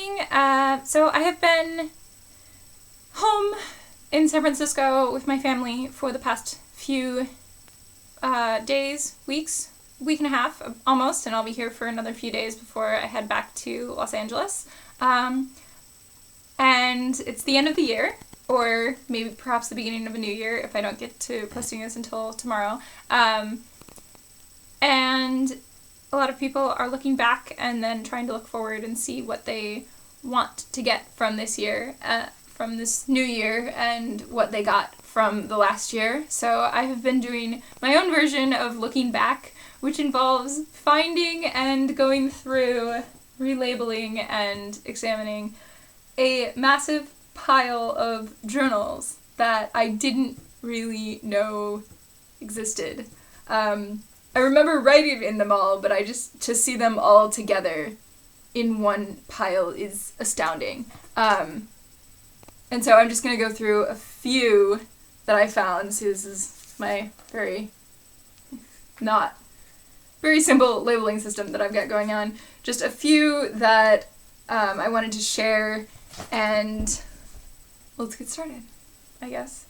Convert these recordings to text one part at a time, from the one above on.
exciting. So I have been home in San Francisco with my family for the past few days, week and a half almost, and I'll be here for another few days before I head back to Los Angeles. And it's the end of the year, or maybe perhaps the beginning of a new year if I don't get to posting this until tomorrow. And a lot of people are looking back and then trying to look forward and see what they want to get from this year, from this new year, and what they got from the last year. So I have been doing my own version of looking back, which involves finding and going through, relabeling and examining a massive pile of journals that I didn't really know existed. I remember writing in them all, but to see them all together in one pile is astounding. And so I'm just going to go through a few that I found. So this is my not very simple labeling system that I've got going on. Just a few that I wanted to share, and let's get started, I guess.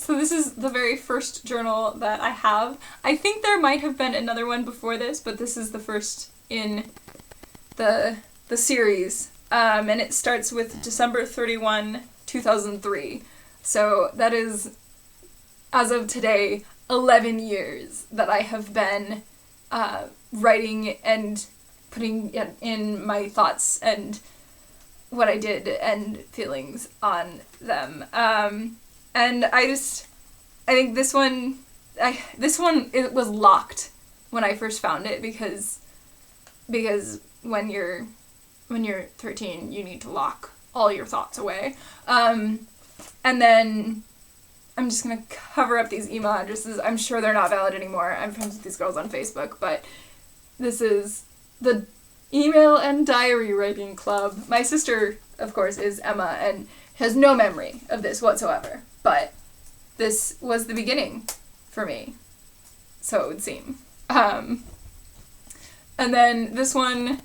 So this is the very first journal that I have. I think there might have been another one before this, but this is the first in the series. And it starts with December 31, 2003. So that is, as of today, 11 years that I have been writing and putting in my thoughts and what I did and feelings on them. And I think this one, it was locked when I first found it because when you're 13, you need to lock all your thoughts away. And then I'm just going to cover up these email addresses. I'm sure they're not valid anymore. I'm friends with these girls on Facebook, but this is the email and diary writing club. My sister, of course, is Emma and has no memory of this whatsoever, but this was the beginning for me, so it would seem. And then this one,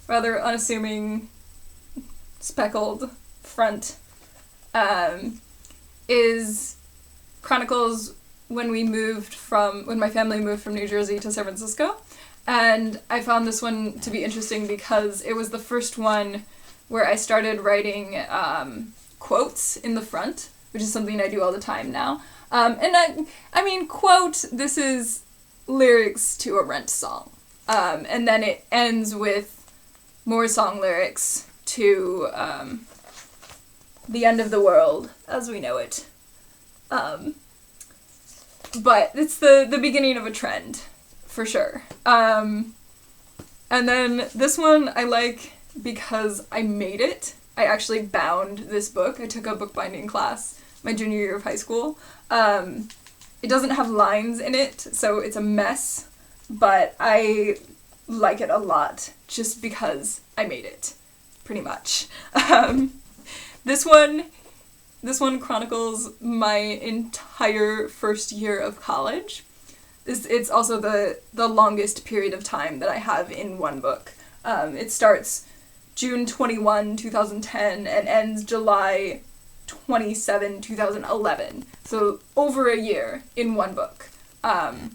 rather unassuming, speckled front, chronicles when my family moved from New Jersey to San Francisco. And I found this one to be interesting because it was the first one where I started writing quotes in the front, which is something I do all the time now. And I mean, quote, this is lyrics to a Rent song. And then it ends with more song lyrics to The End of the World as we know it. But it's the beginning of a trend, for sure. And then this one I like because I made it. I actually bound this book. I took a bookbinding class my junior year of high school. It doesn't have lines in it, so it's a mess, but I like it a lot just because I made it, pretty much. This one chronicles my entire first year of college. It's also the longest period of time that I have in one book. It starts June 21, 2010 and ends July 27, 2011. So over a year in one book. And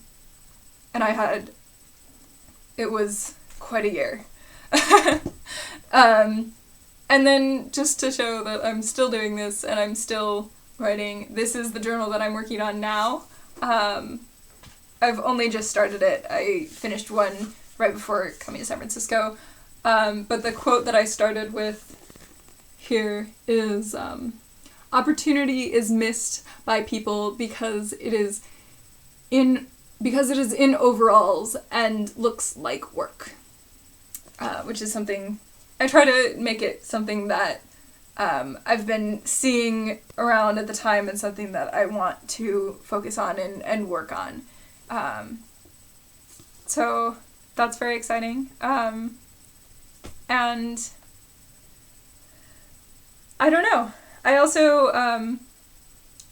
it was quite a year. And then just to show that I'm still doing this and I'm still writing, this is the journal that I'm working on now. I've only just started it. I finished one right before coming to San Francisco. But the quote that I started with here is, opportunity is missed by people because it is in overalls and looks like work. Which is something, I try to make it something that I've been seeing around at the time and something that I want to focus on and work on. So that's very exciting. And I don't know. I also,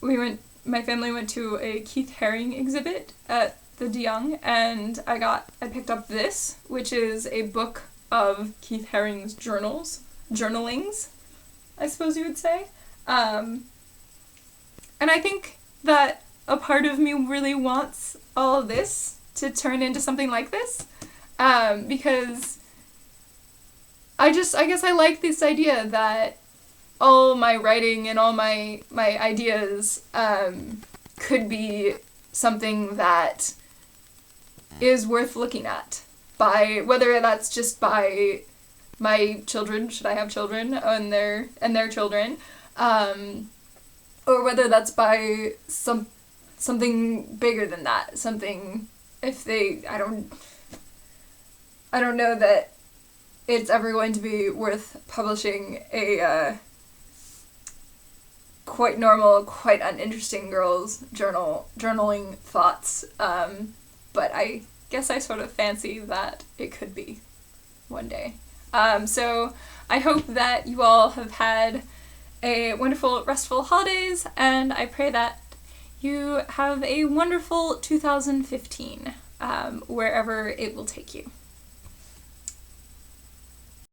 my family went to a Keith Haring exhibit at the De Young, and I picked up this, which is a book of Keith Haring's journalings, I suppose you would say. And I think that a part of me really wants all of this to turn into something like this, because I guess I like this idea that all my writing and all my ideas could be something that is worth looking at, by whether that's just by my children, should I have children, and their children, or whether that's by something bigger than that, something, if they, I don't know that it's ever going to be worth publishing a quite normal, quite uninteresting girl's journaling thoughts, but I guess I sort of fancy that it could be one day. So I hope that you all have had a wonderful, restful holidays, and I pray that you have a wonderful 2015, wherever it will take you.